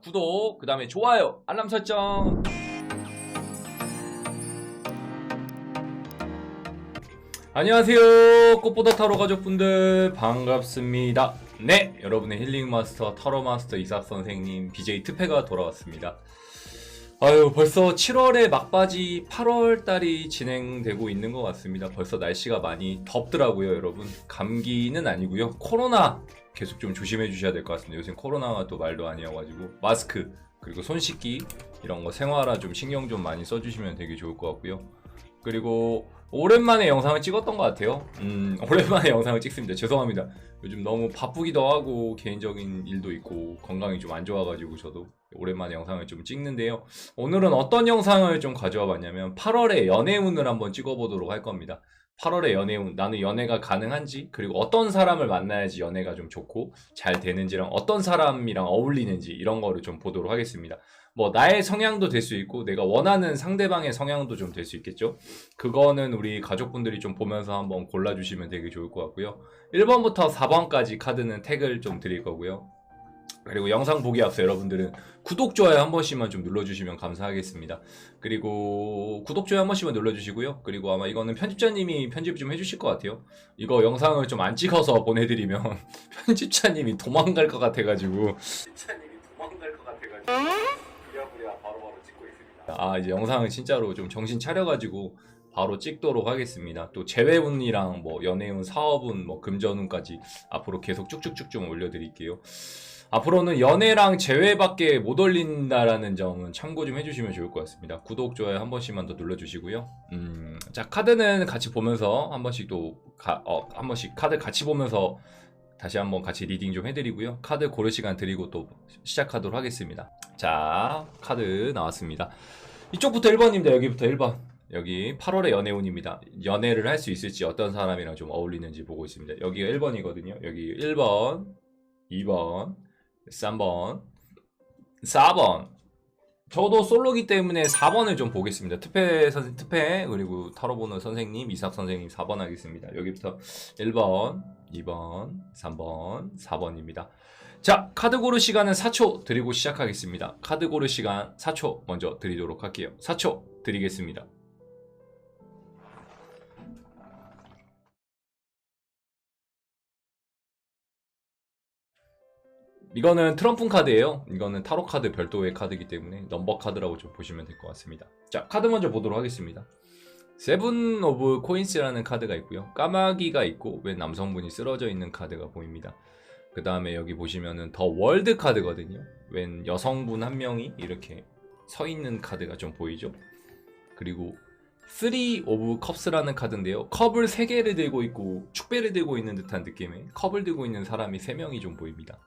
구독, 그 다음에 좋아요, 알람 설정. 안녕하세요. 꽃보다 타로 가족분들 반갑습니다. 네, 여러분의 힐링 마스터, 타로 마스터 이삭 선생님 BJ 특패가 돌아왔습니다. 아유, 벌써 7월의 막바지 8월 달이 진행되고 있는 것 같습니다. 벌써 날씨가 많이 덥더라고요, 여러분. 감기는 아니고요. 코로나 계속 좀 조심해 주셔야 될 것 같습니다. 요새 코로나가 또 말도 아니어가지고 마스크 그리고 손 씻기 이런 거 생활화 좀 신경 좀 많이 써주시면 되게 좋을 것 같고요. 그리고 오랜만에 영상을 찍었던 것 같아요. 오랜만에 영상을 찍습니다. 죄송합니다. 요즘 너무 바쁘기도 하고 개인적인 일도 있고 건강이 좀 안 좋아가지고 저도 오랜만에 영상을 좀 찍는데요. 오늘은 어떤 영상을 좀 가져와 봤냐면 8월의 연애운을 한번 찍어보도록 할 겁니다. 8월의 연애운, 나는 연애가 가능한지, 그리고 어떤 사람을 만나야지 연애가 좀 좋고 잘 되는지랑 어떤 사람이랑 어울리는지 이런 거를 좀 보도록 하겠습니다. 뭐 나의 성향도 될 수 있고 내가 원하는 상대방의 성향도 좀 될 수 있겠죠. 그거는 우리 가족분들이 좀 보면서 한번 골라주시면 되게 좋을 것 같고요. 1번부터 4번까지 카드는 택을 좀 드릴 거고요. 그리고 영상 보기 앞서 여러분들은 구독, 좋아요 한 번씩만 좀 눌러주시면 감사하겠습니다. 그리고 구독, 좋아요 한 번씩만 눌러주시고요. 그리고 아마 이거는 편집자님이 편집 좀 해주실 것 같아요. 이거 영상을 좀 안 찍어서 보내드리면 편집자님이 도망갈 것 같아가지고 부랴부랴 바로바로 찍고 있습니다. 이제 영상을 진짜로 좀 정신 차려가지고 바로 찍도록 하겠습니다. 또 재회운이랑 뭐 연애운, 사업운, 뭐 금전운까지 앞으로 계속 쭉쭉쭉 좀 올려드릴게요. 앞으로는 연애랑 재회밖에 못 올린다라는 점은 참고 좀 해주시면 좋을 것 같습니다. 구독, 좋아요 한 번씩만 더 눌러주시고요. 자, 카드는 같이 보면서 한 번씩 한 번씩 카드 같이 보면서 다시 한번 같이 리딩 좀 해드리고요. 카드 고를 시간 드리고 또 시작하도록 하겠습니다. 자, 카드 나왔습니다. 이쪽부터 1번입니다. 여기부터 1번. 여기 8월의 연애운입니다. 연애를 할 수 있을지, 어떤 사람이랑 좀 어울리는지 보고 있습니다. 여기가 1번이거든요. 여기 1번, 2번, 3번, 4번. 저도 솔로기 때문에 4번을 좀 보겠습니다. 특패 그리고 타로 보는 선생님 이삭 선생님 4번 하겠습니다. 여기부터 1번, 2번, 3번, 4번입니다. 자, 카드 고를 시간은 4초 드리고 시작하겠습니다. 카드 고를 시간 4초 먼저 드리도록 할게요. 4초 드리겠습니다. 이거는 트럼프 카드예요. 이거는 타로 카드 별도의 카드이기 때문에 넘버 카드라고 좀 보시면 될 것 같습니다. 자, 카드 먼저 보도록 하겠습니다. 세븐 오브 코인스라는 카드가 있고요. 까마귀가 있고 웬 남성분이 쓰러져 있는 카드가 보입니다. 그 다음에 여기 보시면은 더 월드 카드거든요. 웬 여성분 한 명이 이렇게 서 있는 카드가 좀 보이죠. 그리고 3 오브 컵스라는 카드인데요. 컵을 3개를 들고 있고 축배를 들고 있는 듯한 느낌의, 컵을 들고 있는 사람이 3명이 좀 보입니다.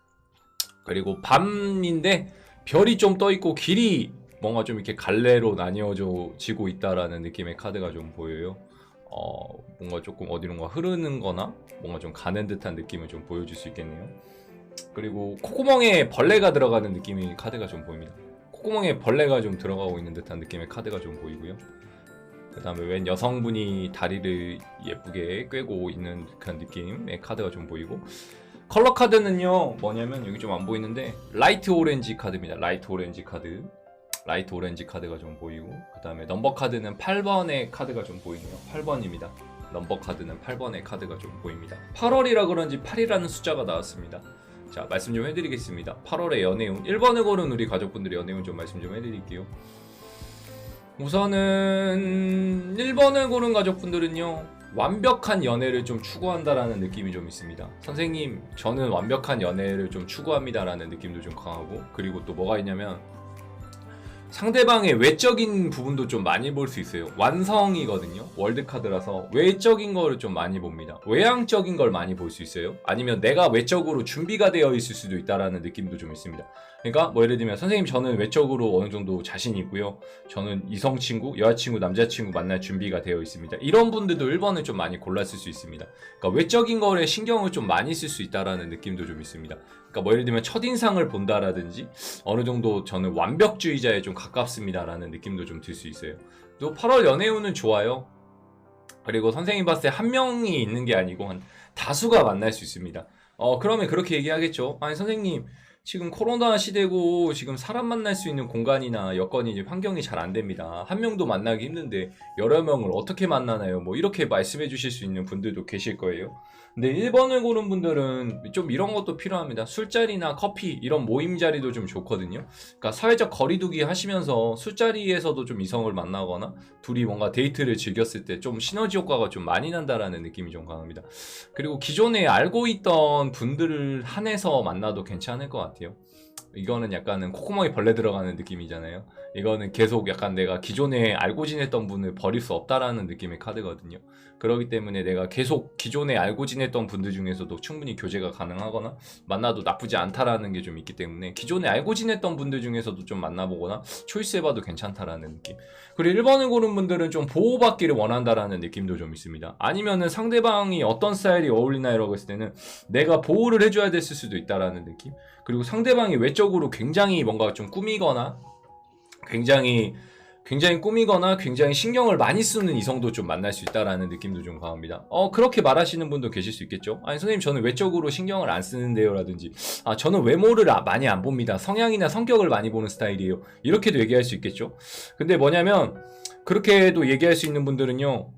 그리고 밤인데 별이 좀 떠 있고 길이 뭔가 좀 이렇게 갈래로 나뉘어지고 있다라는 느낌의 카드가 좀 보여요. 뭔가 조금 어디론가 흐르는 거나 뭔가 좀 가는 듯한 느낌을 좀 보여줄 수 있겠네요. 그리고 콧구멍에 벌레가 들어가는 느낌의 카드가 좀 보입니다. 콧구멍에 벌레가 좀 들어가고 있는 듯한 느낌의 카드가 좀 보이고요. 그 다음에 웬 여성분이 다리를 예쁘게 꿰고 있는 그런 느낌의 카드가 좀 보이고, 컬러 카드는요 뭐냐면 여기 좀 안 보이는데 라이트 오렌지 카드입니다. 라이트 오렌지 카드, 라이트 오렌지 카드가 좀 보이고, 그 다음에 넘버 카드는 8번의 카드가 좀 보이네요. 8번입니다. 넘버 카드는 8번의 카드가 좀 보입니다. 8월이라 그런지 8이라는 숫자가 나왔습니다. 자, 말씀 좀 해드리겠습니다. 8월의 연애운, 1번을 고른 우리 가족분들의 연애운 좀 말씀 좀 해드릴게요. 우선은 1번을 고른 가족분들은요 완벽한 연애를 좀 추구한다라는 느낌이 좀 있습니다. 선생님, 저는 완벽한 연애를 좀 추구합니다라는 느낌도 좀 강하고, 그리고 또 뭐가 있냐면 상대방의 외적인 부분도 좀 많이 볼 수 있어요. 완성이거든요. 월드카드라서 외적인 거를 좀 많이 봅니다. 외향적인 걸 많이 볼 수 있어요. 아니면 내가 외적으로 준비가 되어 있을 수도 있다라는 느낌도 좀 있습니다. 그러니까 뭐 예를 들면 선생님, 저는 외적으로 어느 정도 자신이 있고요. 저는 이성 친구, 여자친구, 남자친구 만날 준비가 되어 있습니다. 이런 분들도 1번을 좀 많이 골랐을 수 있습니다. 그러니까 외적인 거에 신경을 좀 많이 쓸 수 있다라는 느낌도 좀 있습니다. 그러니까 뭐 예를 들면 첫인상을 본다라든지 어느 정도 저는 완벽주의자에 좀 가깝습니다라는 느낌도 좀 들 수 있어요. 또 8월 연애운은 좋아요. 그리고 선생님 봤을 때 한 명이 있는 게 아니고 한 다수가 만날 수 있습니다. 그러면 그렇게 얘기하겠죠. 아니 선생님, 지금 코로나 시대고 지금 사람 만날 수 있는 공간이나 여건이 이제 환경이 잘 안 됩니다. 한 명도 만나기 힘든데 여러 명을 어떻게 만나나요? 뭐 이렇게 말씀해 주실 수 있는 분들도 계실 거예요. 근데 1번을 고른 분들은 좀 이런 것도 필요합니다. 술자리나 커피 이런 모임 자리도 좀 좋거든요. 그러니까 사회적 거리두기 하시면서 술자리에서도 좀 이성을 만나거나 둘이 뭔가 데이트를 즐겼을 때 좀 시너지 효과가 좀 많이 난다라는 느낌이 좀 강합니다. 그리고 기존에 알고 있던 분들을 한해서 만나도 괜찮을 것 같아요. 이거는 약간은 콧구멍에 벌레 들어가는 느낌이잖아요. 이거는 계속 약간 내가 기존에 알고 지냈던 분을 버릴 수 없다라는 느낌의 카드거든요. 그렇기 때문에 내가 계속 기존에 알고 지냈던 분들 중에서도 충분히 교제가 가능하거나 만나도 나쁘지 않다라는 게 좀 있기 때문에 기존에 알고 지냈던 분들 중에서도 좀 만나보거나 초이스해봐도 괜찮다라는 느낌. 그리고 1번을 고른 분들은 좀 보호받기를 원한다라는 느낌도 좀 있습니다. 아니면은 상대방이 어떤 스타일이 어울리나라고 했을 때는 내가 보호를 해줘야 됐을 수도 있다라는 느낌. 그리고 상대방이 외적으로 굉장히 뭔가 좀 꾸미거나 굉장히 꾸미거나 굉장히 신경을 많이 쓰는 이성도 좀 만날 수 있다라는 느낌도 좀 강합니다. 그렇게 말하시는 분도 계실 수 있겠죠. 아니 선생님 저는 외적으로 신경을 안 쓰는데요 라든지 저는 외모를 많이 안 봅니다. 성향이나 성격을 많이 보는 스타일이에요. 이렇게도 얘기할 수 있겠죠. 근데 뭐냐면 그렇게도 얘기할 수 있는 분들은요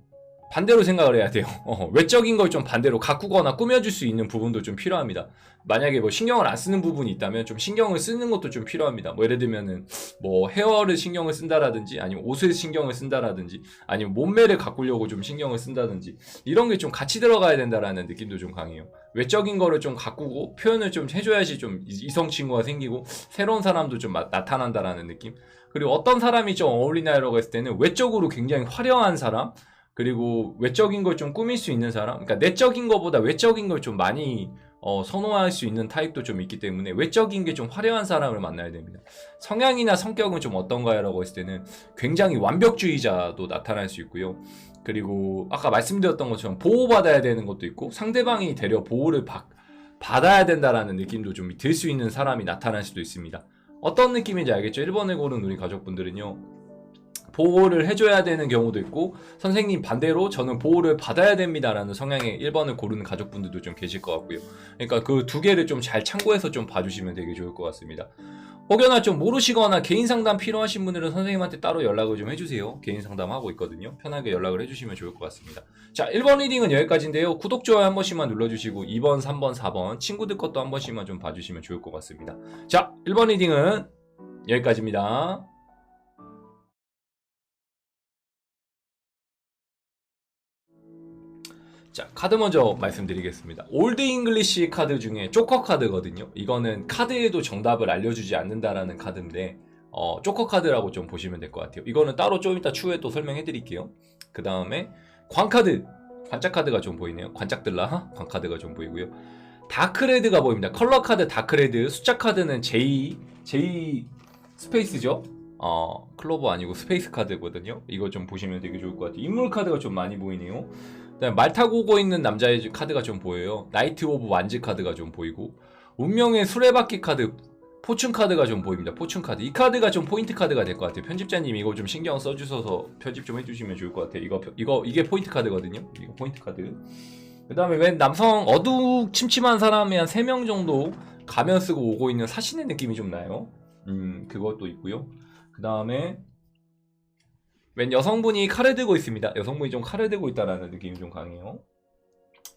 반대로 생각을 해야 돼요. 외적인 걸 좀 반대로 가꾸거나 꾸며줄 수 있는 부분도 좀 필요합니다. 만약에 뭐 신경을 안 쓰는 부분이 있다면 좀 신경을 쓰는 것도 좀 필요합니다. 뭐 예를 들면은 뭐 헤어를 신경을 쓴다라든지 아니면 옷을 신경을 쓴다라든지 아니면 몸매를 가꾸려고 좀 신경을 쓴다든지 이런 게 좀 같이 들어가야 된다라는 느낌도 좀 강해요. 외적인 거를 좀 가꾸고 표현을 좀 해줘야지 좀 이성 친구가 생기고 새로운 사람도 좀 나타난다라는 느낌. 그리고 어떤 사람이 좀 어울리나라고 했을 때는 외적으로 굉장히 화려한 사람 그리고 외적인 걸 좀 꾸밀 수 있는 사람 그러니까 내적인 것보다 외적인 걸 좀 많이 선호할 수 있는 타입도 좀 있기 때문에 외적인 게 좀 화려한 사람을 만나야 됩니다. 성향이나 성격은 좀 어떤가요? 라고 했을 때는 굉장히 완벽주의자도 나타날 수 있고요. 그리고 아까 말씀드렸던 것처럼 보호받아야 되는 것도 있고 상대방이 되려 보호를 받아야 된다라는 느낌도 좀 들 수 있는 사람이 나타날 수도 있습니다. 어떤 느낌인지 알겠죠? 1번을 고른 우리 가족분들은요. 보호를 해줘야 되는 경우도 있고 선생님 반대로 저는 보호를 받아야 됩니다라는 성향의 1번을 고르는 가족분들도 좀 계실 것 같고요. 그러니까 그 두 개를 좀 잘 참고해서 좀 봐주시면 되게 좋을 것 같습니다. 혹여나 좀 모르시거나 개인 상담 필요하신 분들은 선생님한테 따로 연락을 좀 해주세요. 개인 상담하고 있거든요. 편하게 연락을 해주시면 좋을 것 같습니다. 자 1번 리딩은 여기까지인데요. 구독, 좋아요 한 번씩만 눌러주시고 2번, 3번, 4번 친구들 것도 한 번씩만 좀 봐주시면 좋을 것 같습니다. 자 1번 리딩은 여기까지입니다. 자 카드 먼저 말씀드리겠습니다. 올드 잉글리시 카드 중에 조커 카드거든요. 이거는 카드에도 정답을 알려주지 않는다라는 카드인데 조커 카드라고 좀 보시면 될 것 같아요. 이거는 따로 좀 이따 추후에 또 설명해 드릴게요. 그 다음에 광카드 관짝 카드가 좀 보이네요. 관짝들라 광카드가 좀 보이고요. 다크레드가 보입니다. 컬러 카드 다크레드, 숫자 카드는 J 스페이스죠. 클로버 아니고 스페이스 카드거든요. 이거 좀 보시면 되게 좋을 것 같아요. 인물 카드가 좀 많이 보이네요. 말 타고 오고 있는 남자의 카드가 좀 보여요. 나이트 오브 완즈 카드가 좀 보이고 운명의 수레바퀴 카드 포춘 카드가 좀 보입니다. 포춘 카드 이 카드가 좀 포인트 카드가 될 것 같아요. 편집자님 이거 좀 신경 써주셔서 편집 좀 해주시면 좋을 것 같아요. 이게 포인트 카드거든요. 이거 포인트 카드. 그 다음에 웬 남성 어두침침한 사람이 한 3명 정도 가면 쓰고 오고 있는 사신의 느낌이 좀 나요. 그것도 있고요. 그 다음에 웬 여성분이 칼을 들고 있습니다. 여성분이 좀 칼을 들고 있다라는 느낌이 좀 강해요.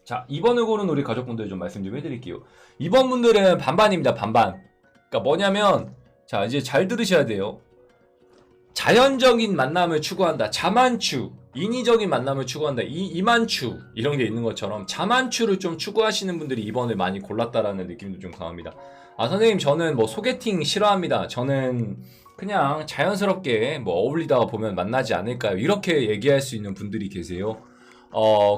자 2번을 고른 우리 가족분들 좀 말씀 좀 해드릴게요. 2번 분들은 반반입니다. 반반. 그러니까 뭐냐면 자 이제 잘 들으셔야 돼요. 자연적인 만남을 추구한다. 자만추. 인위적인 만남을 추구한다. 이만추. 이런 게 있는 것처럼 자만추를 좀 추구하시는 분들이 2번을 많이 골랐다라는 느낌도 좀 강합니다. 선생님 저는 뭐 소개팅 싫어합니다. 저는 그냥 자연스럽게 뭐 어울리다가 보면 만나지 않을까요? 이렇게 얘기할 수 있는 분들이 계세요.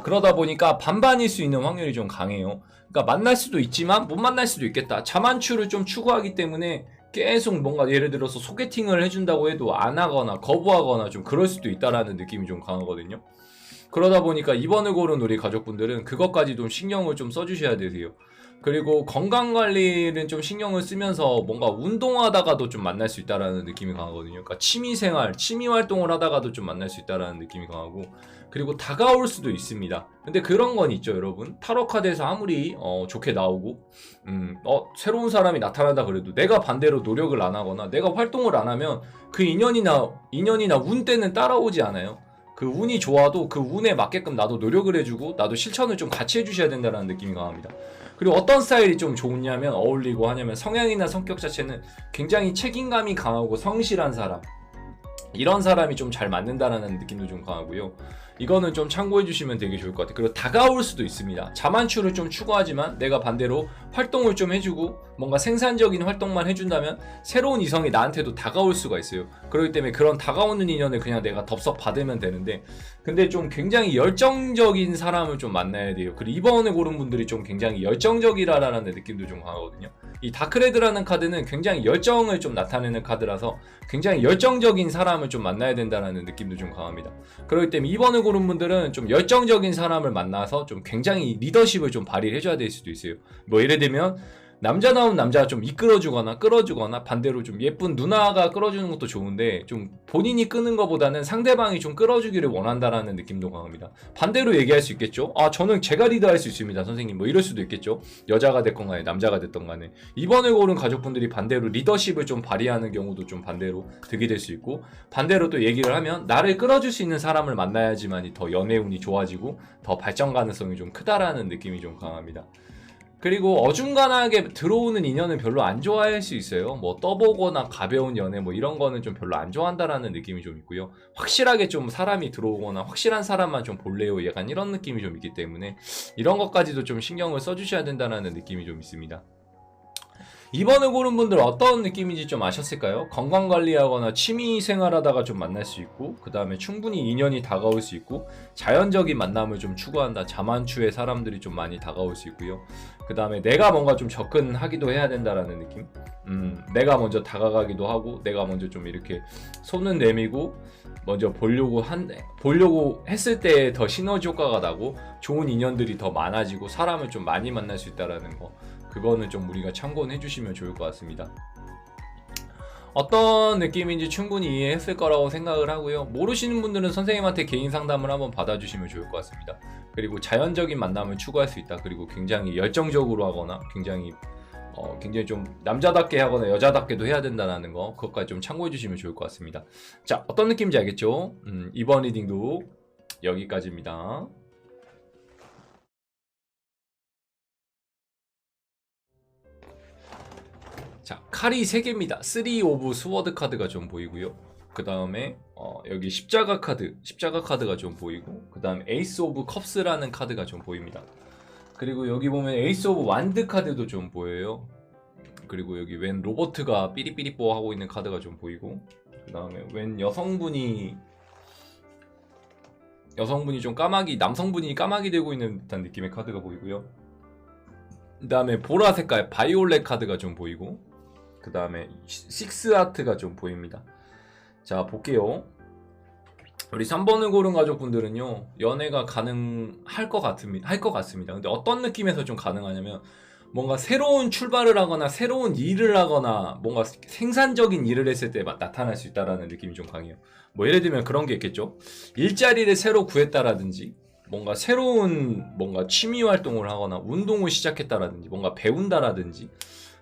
그러다 보니까 반반일 수 있는 확률이 좀 강해요. 그러니까 만날 수도 있지만 못 만날 수도 있겠다. 자만추를 좀 추구하기 때문에 계속 뭔가 예를 들어서 소개팅을 해준다고 해도 안 하거나 거부하거나 좀 그럴 수도 있다라는 느낌이 좀 강하거든요. 그러다 보니까 2번을 고른 우리 가족분들은 그것까지 좀 신경을 좀 써주셔야 되세요. 그리고 건강 관리는 좀 신경을 쓰면서 뭔가 운동하다가도 좀 만날 수 있다라는 느낌이 강하거든요. 그러니까 취미생활, 취미 활동을 하다가도 좀 만날 수 있다라는 느낌이 강하고, 그리고 다가올 수도 있습니다. 근데 그런 건 있죠, 여러분. 타로 카드에서 아무리 좋게 나오고 새로운 사람이 나타난다 그래도 내가 반대로 노력을 안 하거나 내가 활동을 안 하면 그 인연이나 운 때는 따라오지 않아요. 그 운이 좋아도 그 운에 맞게끔 나도 노력을 해주고 나도 실천을 좀 같이 해주셔야 된다는 느낌이 강합니다. 그리고 어떤 스타일이 좀 좋냐면 어울리고 하냐면 성향이나 성격 자체는 굉장히 책임감이 강하고 성실한 사람, 이런 사람이 좀 잘 맞는다라는 느낌도 좀 강하고요. 이거는 좀 참고해 주시면 되게 좋을 것 같아요. 그리고 다가올 수도 있습니다. 자만추를 좀 추구하지만 내가 반대로 활동을 좀 해주고 뭔가 생산적인 활동만 해준다면 새로운 이성이 나한테도 다가올 수가 있어요. 그렇기 때문에 그런 다가오는 인연을 그냥 내가 덥석 받으면 되는데, 근데 좀 굉장히 열정적인 사람을 좀 만나야 돼요. 그리고 이번에 고른 분들이 좀 굉장히 열정적이라는 느낌도 좀 강하거든요. 이 다크레드라는 카드는 굉장히 열정을 좀 나타내는 카드라서 굉장히 열정적인 사람을 좀 만나야 된다는 느낌도 좀 강합니다. 그렇기 때문에 이번에 고른 분들은 좀 열정적인 사람을 만나서 좀 굉장히 리더십을 좀 발휘를 해줘야 될 수도 있어요. 뭐 예를 들면 남자다운 남자가 좀 이끌어주거나 끌어주거나, 반대로 좀 예쁜 누나가 끌어주는 것도 좋은데 좀 본인이 끄는 것보다는 상대방이 좀 끌어주기를 원한다라는 느낌도 강합니다. 반대로 얘기할 수 있겠죠. 저는 제가 리더할 수 있습니다 선생님, 뭐 이럴 수도 있겠죠. 여자가 됐건 간에 남자가 됐던 간에 이번에 고른 가족분들이 반대로 리더십을 좀 발휘하는 경우도 좀 반대로 득이 될 수 있고, 반대로 또 얘기를 하면 나를 끌어줄 수 있는 사람을 만나야지만이 더 연애운이 좋아지고 더 발전 가능성이 좀 크다라는 느낌이 좀 강합니다. 그리고 어중간하게 들어오는 인연은 별로 안 좋아할 수 있어요. 뭐 떠보거나 가벼운 연애 뭐 이런 거는 좀 별로 안 좋아한다라는 느낌이 좀 있고요. 확실하게 좀 사람이 들어오거나 확실한 사람만 좀 볼래요, 약간 이런 느낌이 좀 있기 때문에 이런 것까지도 좀 신경을 써주셔야 된다는 느낌이 좀 있습니다. 이번에 고른 분들 어떤 느낌인지 좀 아셨을까요? 건강관리하거나 취미생활하다가 좀 만날 수 있고, 그 다음에 충분히 인연이 다가올 수 있고, 자연적인 만남을 좀 추구한다, 자만추의 사람들이 좀 많이 다가올 수 있고요. 그 다음에 내가 뭔가 좀 접근하기도 해야 된다라는 느낌. 내가 먼저 다가가기도 하고 내가 먼저 좀 이렇게 손은 내밀고 먼저 보려고 했을 때 더 시너지 효과가 나고 좋은 인연들이 더 많아지고 사람을 좀 많이 만날 수 있다라는 거, 그거는 좀 우리가 참고는 해주시면 좋을 것 같습니다. 어떤 느낌인지 충분히 이해했을 거라고 생각을 하고요. 모르시는 분들은 선생님한테 개인 상담을 한번 받아주시면 좋을 것 같습니다. 그리고 자연적인 만남을 추구할 수 있다. 그리고 굉장히 열정적으로 하거나 굉장히 좀 남자답게 하거나 여자답게도 해야 된다는 거, 그것까지 좀 참고해 주시면 좋을 것 같습니다. 자, 어떤 느낌인지 알겠죠? 이번 리딩도 여기까지입니다. 자, 칼이 3개입니다. 3 오브 스워드 카드가 좀 보이고요. 그 다음에 여기 십자가 카드가 좀 보이고, 그 다음에 에이스 오브 컵스라는 카드가 좀 보입니다. 그리고 여기 보면 에이스 오브 완드 카드도 좀 보여요. 그리고 여기 웬 로버트가 삐리삐리뽀 하고 있는 카드가 좀 보이고, 그 다음에 웬 여성분이 좀 남성분이 까마귀 되고 있는 듯한 느낌의 카드가 보이고요. 그 다음에 보라 색깔 바이올렛 카드가 좀 보이고, 그 다음에 식스 아트가 좀 보입니다. 자, 볼게요. 우리 3번을 고른 가족분들은요, 연애가 가능할 것 같습니다. 근데 어떤 느낌에서 좀 가능하냐면, 뭔가 새로운 출발을 하거나 새로운 일을 하거나 뭔가 생산적인 일을 했을 때 나타날 수 있다는 느낌이 좀 강해요. 뭐 예를 들면 그런 게 있겠죠. 일자리를 새로 구했다라든지, 뭔가 새로운 취미 활동을 하거나 운동을 시작했다라든지, 뭔가 배운다라든지,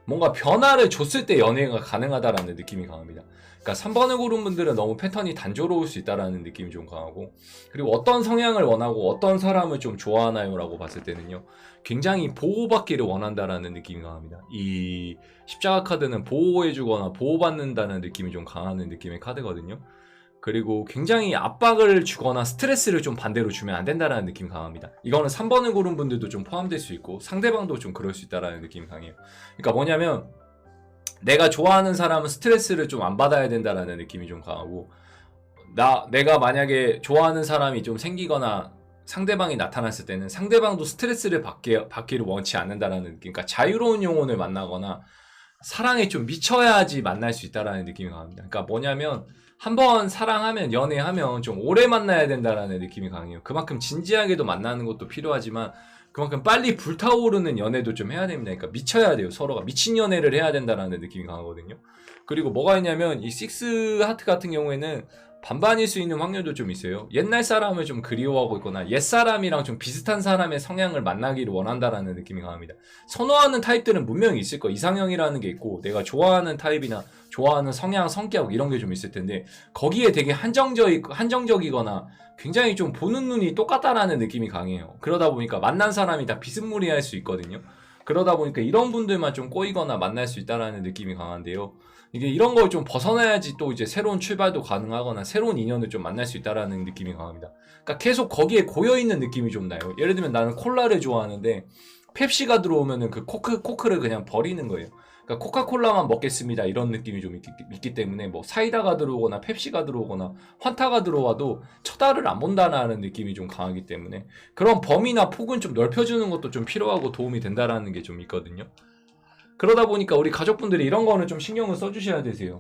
뭔가 변화를 줬을 때 연애가 가능하다라는 느낌이 강합니다. 그러니까 3번을 고른 분들은 너무 패턴이 단조로울 수 있다라는 느낌이 좀 강하고, 그리고 어떤 성향을 원하고 어떤 사람을 좀 좋아하나요? 라고 봤을 때는요, 굉장히 보호받기를 원한다라는 느낌이 강합니다. 이 십자가 카드는 보호해주거나 보호받는다는 느낌이 좀 강한 느낌의 카드거든요. 그리고 굉장히 압박을 주거나 스트레스를 좀 반대로 주면 안 된다라는 느낌이 강합니다. 이거는 3번을 고른 분들도 좀 포함될 수 있고 상대방도 좀 그럴 수 있다라는 느낌이 강해요. 그러니까 뭐냐면, 내가 좋아하는 사람은 스트레스를 좀 안 받아야 된다라는 느낌이 좀 강하고, 내가 만약에 좋아하는 사람이 좀 생기거나 상대방이 나타났을 때는 상대방도 스트레스를 받기를 원치 않는다라는 느낌. 그러니까 자유로운 영혼을 만나거나 사랑에 좀 미쳐야지 만날 수 있다라는 느낌이 강합니다. 그러니까 뭐냐면, 한번 사랑하면, 연애하면 좀 오래 만나야 된다라는 느낌이 강해요. 그만큼 진지하게도 만나는 것도 필요하지만 그만큼 빨리 불타오르는 연애도 좀 해야 됩니다. 그러니까 미쳐야 돼요. 서로가 미친 연애를 해야 된다는 느낌이 강하거든요. 그리고 뭐가 있냐면 이 식스 하트 같은 경우에는 반반일 수 있는 확률도 좀 있어요. 옛날 사람을 좀 그리워하고 있거나 옛 사람이랑 좀 비슷한 사람의 성향을 만나기를 원한다라는 느낌이 강합니다. 선호하는 타입들은 분명히 있을 거예요. 이상형이라는 게 있고 내가 좋아하는 타입이나 좋아하는 성향, 성격 이런 게 좀 있을 텐데 거기에 되게 한정적이거나 굉장히 좀 보는 눈이 똑같다라는 느낌이 강해요. 그러다 보니까 만난 사람이 다 비스무리할 수 있거든요. 그러다 보니까 이런 분들만 좀 꼬이거나 만날 수 있다라는 느낌이 강한데요. 이게 이런 걸 좀 벗어나야지 또 이제 새로운 출발도 가능하거나 새로운 인연을 좀 만날 수 있다라는 느낌이 강합니다. 그러니까 계속 거기에 고여있는 느낌이 좀 나요. 예를 들면 나는 콜라를 좋아하는데 펩시가 들어오면은 그 코크를 그냥 버리는 거예요. 그러니까 코카콜라만 먹겠습니다. 이런 느낌이 좀 있기 때문에 뭐 사이다가 들어오거나 펩시가 들어오거나 환타가 들어와도 쳐다를 안 본다는 느낌이 좀 강하기 때문에 그런 범위나 폭은 좀 넓혀주는 것도 좀 필요하고 도움이 된다라는 게 좀 있거든요. 그러다 보니까 우리 가족분들이 이런 거는 좀 신경을 써주셔야 되세요.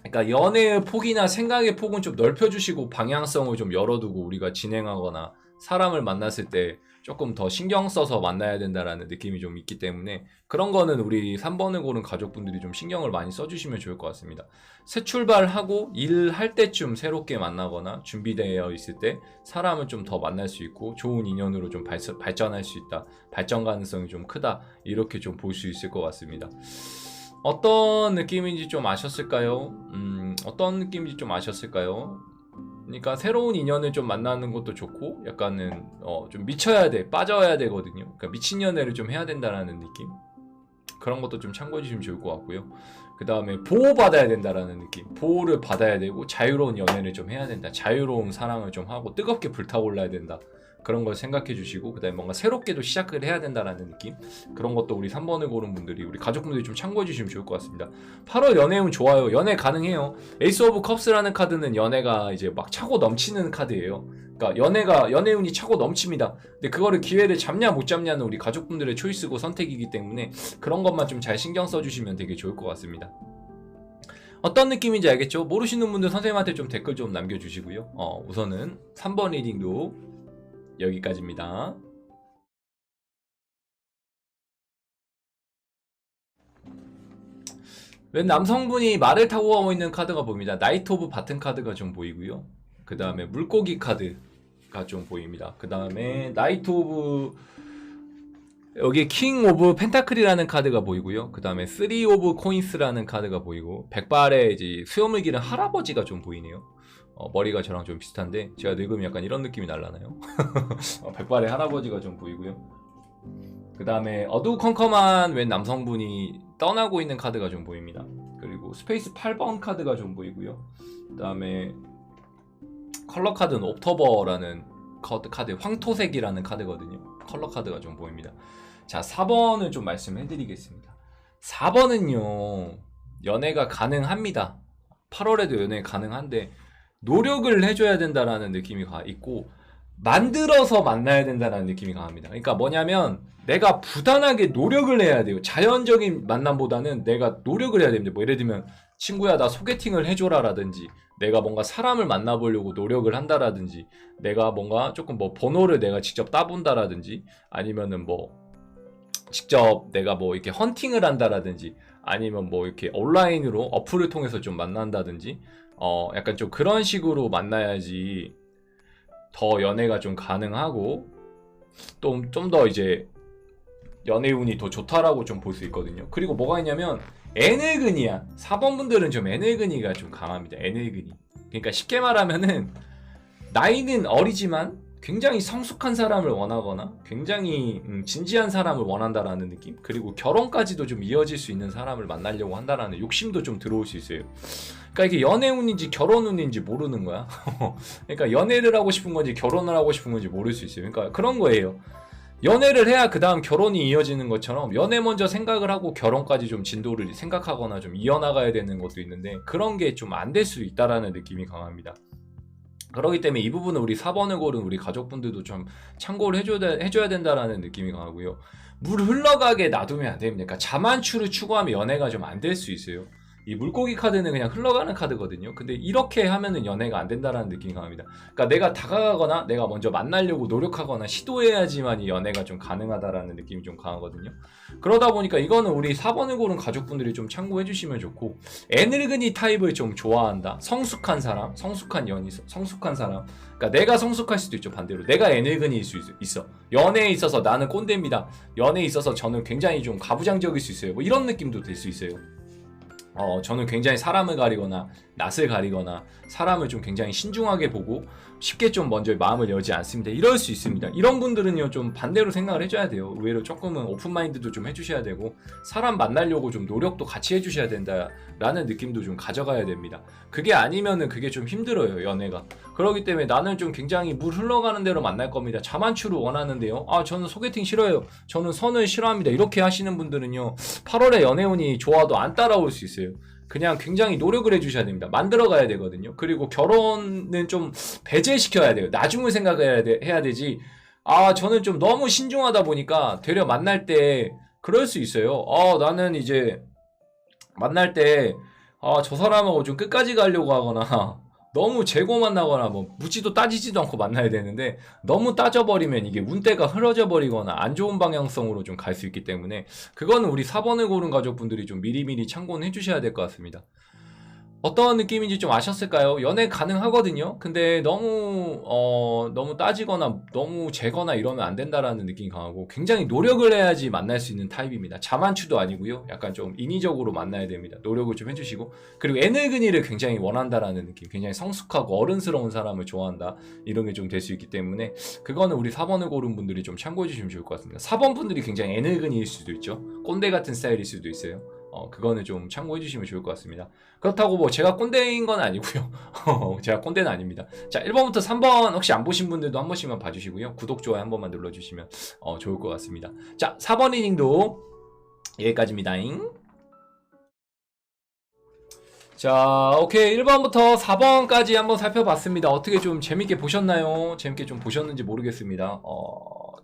그러니까 연애의 폭이나 생각의 폭은 좀 넓혀주시고 방향성을 좀 열어두고 우리가 진행하거나 사람을 만났을 때 조금 더 신경 써서 만나야 된다라는 느낌이 좀 있기 때문에 그런 거는 우리 3번을 고른 가족분들이 좀 신경을 많이 써주시면 좋을 것 같습니다. 새 출발하고 일할 때쯤 새롭게 만나거나 준비되어 있을 때 사람을 좀 더 만날 수 있고 좋은 인연으로 좀 발전할 수 있다. 발전 가능성이 좀 크다. 이렇게 좀 볼 수 있을 것 같습니다. 어떤 느낌인지 좀 아셨을까요? 어떤 느낌인지 좀 아셨을까요? 그러니까 새로운 인연을 좀 만나는 것도 좋고 약간은 좀 미쳐야 돼, 빠져야 되거든요. 그러니까 미친 연애를 좀 해야 된다라는 느낌. 그런 것도 좀 참고해 주시면 좋을 것 같고요. 그 다음에 보호받아야 된다라는 느낌. 보호를 받아야 되고 자유로운 연애를 좀 해야 된다. 자유로운 사랑을 좀 하고 뜨겁게 불타올라야 된다. 그런 걸 생각해 주시고 그 다음에 뭔가 새롭게도 시작을 해야 된다라는 느낌. 그런 것도 우리 3번을 고른 분들이 우리 가족분들이 좀 참고해 주시면 좋을 것 같습니다. 8월 연애운 좋아요. 연애 가능해요. 에이스 오브 컵스라는 카드는 연애가 이제 막 차고 넘치는 카드예요. 그러니까 연애운이 차고 넘칩니다. 근데 그거를 기회를 잡냐 못 잡냐는 우리 가족분들의 초이스고 선택이기 때문에 그런 것만 좀 잘 신경 써주시면 되게 좋을 것 같습니다. 어떤 느낌인지 알겠죠? 모르시는 분들 선생님한테 좀 댓글 좀 남겨주시고요. 우선은 3번 리딩도 여기까지입니다. 웬 남성분이 말을 타고 가고 있는 카드가 보입니다. 나이트 오브 바튼 카드가 좀 보이고요. 그 다음에 물고기 카드가 좀 보입니다. 그 다음에 나이트 오브 여기 킹 오브 펜타클이라는 카드가 보이고요. 그 다음에 3 오브 코인스라는 카드가 보이고 백발의 이제 수염을 기른 할아버지가 좀 보이네요. 머리가 저랑 좀 비슷한데 제가 늙으면 약간 이런 느낌이 날라나요? 백발의 할아버지가 좀 보이고요. 그 다음에 어두컴컴한 웬 남성분이 떠나고 있는 카드가 좀 보입니다. 그리고 스페이스 8번 카드가 좀 보이고요. 그 다음에 컬러 카드는 옵터버라는 카드 황토색이라는 카드거든요. 컬러 카드가 좀 보입니다. 자, 4번을 좀 말씀해 드리겠습니다. 4번은요 연애가 가능합니다. 8월에도 연애 가능한데 노력을 해줘야 된다라는 느낌이 있고 만들어서 만나야 된다는 느낌이 강합니다. 그러니까 뭐냐면 내가 부단하게 노력을 해야 돼요. 자연적인 만남보다는 내가 노력을 해야 됩니다. 뭐 예를 들면 친구야 나 소개팅을 해줘라 라든지 내가 뭔가 사람을 만나보려고 노력을 한다라든지 내가 뭔가 조금 뭐 번호를 내가 직접 따본다라든지 아니면은 뭐 직접 내가 뭐 이렇게 헌팅을 한다라든지 아니면 뭐 이렇게 온라인으로 어플을 통해서 좀 만난다든지 약간 좀 그런 식으로 만나야지 더 연애가 좀 가능하고 또 좀 더 이제 연애운이 더 좋다라고 좀 볼 수 있거든요. 그리고 뭐가 있냐면 에네그니아 4번 분들은 좀 에네그니가 좀 강합니다. 에네그니. 그러니까 쉽게 말하면은 나이는 어리지만 굉장히 성숙한 사람을 원하거나 굉장히 진지한 사람을 원한다라는 느낌. 그리고 결혼까지도 좀 이어질 수 있는 사람을 만나려고 한다라는 욕심도 좀 들어올 수 있어요. 그러니까 이게 연애운인지 결혼운인지 모르는 거야. 그러니까 연애를 하고 싶은 건지 결혼을 하고 싶은 건지 모를 수 있어요. 그러니까 그런 거예요. 연애를 해야 그 다음 결혼이 이어지는 것처럼 연애 먼저 생각을 하고 결혼까지 좀 진도를 생각하거나 좀 이어나가야 되는 것도 있는데 그런 게 좀 안 될 수 있다라는 느낌이 강합니다. 그렇기 때문에 이 부분은 우리 4번을 고른 우리 가족분들도 좀 참고를 해줘야 된다라는 느낌이 강하고요. 물 흘러가게 놔두면 안 됩니다. 그러니까 자만추를 추구하면 연애가 좀 안 될 수 있어요. 이 물고기 카드는 그냥 흘러가는 카드거든요. 근데 이렇게 하면은 연애가 안 된다라는 느낌이 강합니다. 그러니까 내가 다가가거나 내가 먼저 만나려고 노력하거나 시도해야지만 이 연애가 좀 가능하다라는 느낌이 좀 강하거든요. 그러다 보니까 이거는 우리 4번을 고른 가족분들이 좀 참고해 주시면 좋고, 애늙은이 타입을 좀 좋아한다, 성숙한 사람, 성숙한 연이, 성숙한 사람, 그러니까 내가 성숙할 수도 있죠. 반대로 내가 애늙은이일 수 있어. 연애에 있어서 나는 꼰대입니다, 연애에 있어서 저는 굉장히 좀 가부장적일 수 있어요, 뭐 이런 느낌도 될 수 있어요. 저는 굉장히 사람을 가리거나 낯을 가리거나 사람을 좀 굉장히 신중하게 보고 쉽게 좀 먼저 마음을 열지 않습니다. 이럴 수 있습니다. 이런 분들은요 좀 반대로 생각을 해줘야 돼요. 의외로 조금은 오픈마인드도 좀 해주셔야 되고, 사람 만나려고 좀 노력도 같이 해주셔야 된다라는 느낌도 좀 가져가야 됩니다. 그게 아니면은 그게 좀 힘들어요, 연애가. 그렇기 때문에 나는 좀 굉장히 물 흘러가는 대로 만날 겁니다, 자만추를 원하는데요, 저는 소개팅 싫어요, 저는 선을 싫어합니다, 이렇게 하시는 분들은요 8월에 연애운이 좋아도 안 따라올 수 있어요. 그냥 굉장히 노력을 해주셔야 됩니다. 만들어가야 되거든요. 그리고 결혼은 좀 배제시켜야 돼요. 나중을 생각해야 되지. 저는 좀 너무 신중하다 보니까 되려 만날 때 그럴 수 있어요. 나는 이제 만날 때 저 사람하고 좀 끝까지 가려고 하거나 너무 재고 만나거나 뭐 묻지도 따지지도 않고 만나야 되는데, 너무 따져버리면 이게 운대가 흐려져 버리거나 안 좋은 방향성으로 좀 갈 수 있기 때문에, 그거는 우리 4번을 고른 가족분들이 좀 미리미리 참고는 해주셔야 될 것 같습니다. 어떤 느낌인지 좀 아셨을까요? 연애 가능하거든요. 근데 너무 따지거나 너무 재거나 이러면 안 된다라는 느낌이 강하고, 굉장히 노력을 해야지 만날 수 있는 타입입니다. 자만추도 아니고요. 약간 좀 인위적으로 만나야 됩니다. 노력을 좀 해주시고, 그리고 애늙은이를 굉장히 원한다라는 느낌, 굉장히 성숙하고 어른스러운 사람을 좋아한다, 이런 게 좀 될 수 있기 때문에 그거는 우리 4번을 고른 분들이 좀 참고해 주시면 좋을 것 같습니다. 4번 분들이 굉장히 애늙은이일 수도 있죠. 꼰대 같은 스타일일 수도 있어요. 그거는 좀 참고해 주시면 좋을 것 같습니다. 그렇다고 뭐 제가 꼰대인 건 아니고요. 제가 꼰대는 아닙니다. 자, 1번부터 3번 혹시 안 보신 분들도 한 번씩만 봐주시고요. 구독, 좋아요 한 번만 눌러주시면 좋을 것 같습니다. 자, 4번 리딩도 여기까지입니다잉. 자, 오케이. 1번부터 4번까지 한번 살펴봤습니다. 어떻게 좀 재밌게 보셨나요? 재밌게 좀 보셨는지 모르겠습니다.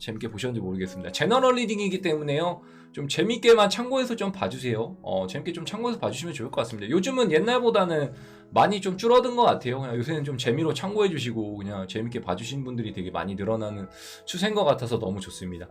재밌게 보셨는지 모르겠습니다. 제너럴 리딩이기 때문에요, 좀 재밌게만 참고해서 좀 봐주세요. 재밌게 좀 참고해서 봐주시면 좋을 것 같습니다. 요즘은 옛날보다는 많이 좀 줄어든 것 같아요. 그냥 요새는 좀 재미로 참고해주시고 그냥 재밌게 봐주신 분들이 되게 많이 늘어나는 추세인 것 같아서 너무 좋습니다.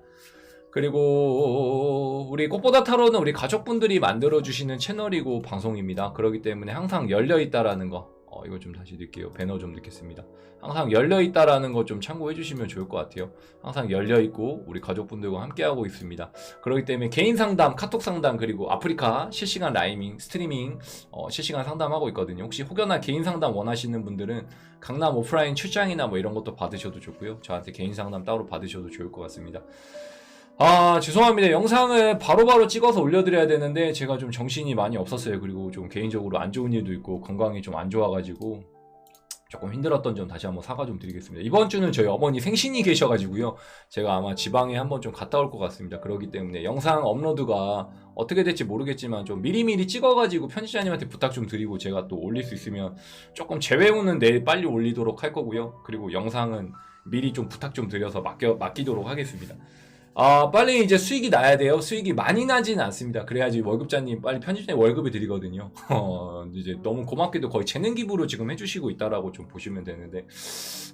그리고 우리 꽃보다 타로는 우리 가족분들이 만들어주시는 채널이고 방송입니다. 그렇기 때문에 항상 열려있다라는 거, 이거 좀 다시 넣을게요. 배너 좀 넣겠습니다. 항상 열려있다라는 거 좀 참고해주시면 좋을 것 같아요. 항상 열려있고 우리 가족분들과 함께하고 있습니다. 그렇기 때문에 개인 상담, 카톡 상담, 그리고 아프리카 실시간 라이밍, 스트리밍 실시간 상담하고 있거든요. 혹시 혹여나 개인 상담 원하시는 분들은 강남 오프라인 출장이나 뭐 이런 것도 받으셔도 좋고요. 저한테 개인 상담 따로 받으셔도 좋을 것 같습니다. 죄송합니다. 영상을 바로바로 찍어서 올려드려야 되는데 제가 좀 정신이 많이 없었어요. 그리고 좀 개인적으로 안 좋은 일도 있고 건강이 좀 안 좋아가지고 조금 힘들었던 점 다시 한번 사과 좀 드리겠습니다. 이번 주는 저희 어머니 생신이 계셔가지고요, 제가 아마 지방에 한번 좀 갔다 올 것 같습니다. 그렇기 때문에 영상 업로드가 어떻게 될지 모르겠지만 좀 미리미리 찍어가지고 편집자님한테 부탁 좀 드리고, 제가 또 올릴 수 있으면 조금 재회우는 내일 빨리 올리도록 할 거고요. 그리고 영상은 미리 좀 부탁 좀 드려서 맡기도록 하겠습니다. 빨리 이제 수익이 나야 돼요. 수익이 많이 나지는 않습니다. 그래야지 월급자님 빨리 편집자님 월급을 드리거든요. 이제 너무 고맙게도 거의 재능 기부로 지금 해주시고 있다라고 좀 보시면 되는데,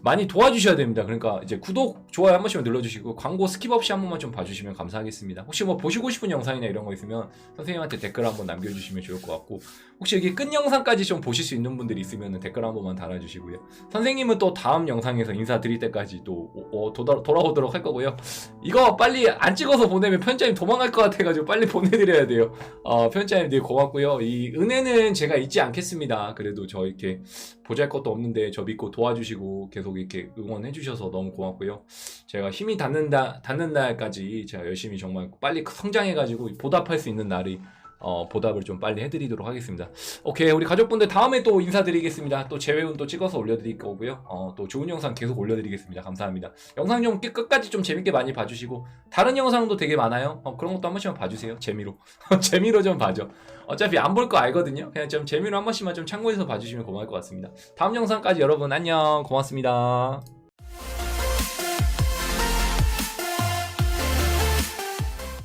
많이 도와주셔야 됩니다. 그러니까 이제 구독, 좋아요 한 번씩만 눌러주시고 광고 스킵 없이 한 번만 좀 봐주시면 감사하겠습니다. 혹시 뭐 보시고 싶은 영상이나 이런 거 있으면 선생님한테 댓글 한번 남겨주시면 좋을 것 같고, 혹시 여기 끝 영상까지 좀 보실 수 있는 분들이 있으면 댓글 한 번만 달아주시고요. 선생님은 또 다음 영상에서 인사드릴 때까지 또 돌아오도록 할 거고요. 이거 빨리 안 찍어서 보내면 편집자님 도망갈 것 같아가지고 빨리 보내드려야 돼요. 편집자님 되게 고맙고요. 이 은혜는 제가 잊지 않겠습니다. 그래도 저 이렇게 보잘것도 없는데 저 믿고 도와주시고 계속 이렇게 응원해주셔서 너무 고맙고요. 제가 힘이 닿는 날까지 제가 열심히 정말 빨리 성장해가지고 보답할 수 있는 날이 보답을 좀 빨리 해드리도록 하겠습니다. 오케이, 우리 가족분들 다음에 또 인사드리겠습니다. 또 재회운 또 찍어서 올려드릴 거고요. 또 좋은 영상 계속 올려드리겠습니다. 감사합니다. 영상 좀 끝까지 좀 재밌게 많이 봐주시고, 다른 영상도 되게 많아요. 그런 것도 한 번씩만 봐주세요. 재미로 재미로 좀 봐줘. 어차피 안 볼 거 알거든요. 그냥 좀 재미로 한 번씩만 좀 참고해서 봐주시면 고마울 것 같습니다. 다음 영상까지 여러분 안녕, 고맙습니다.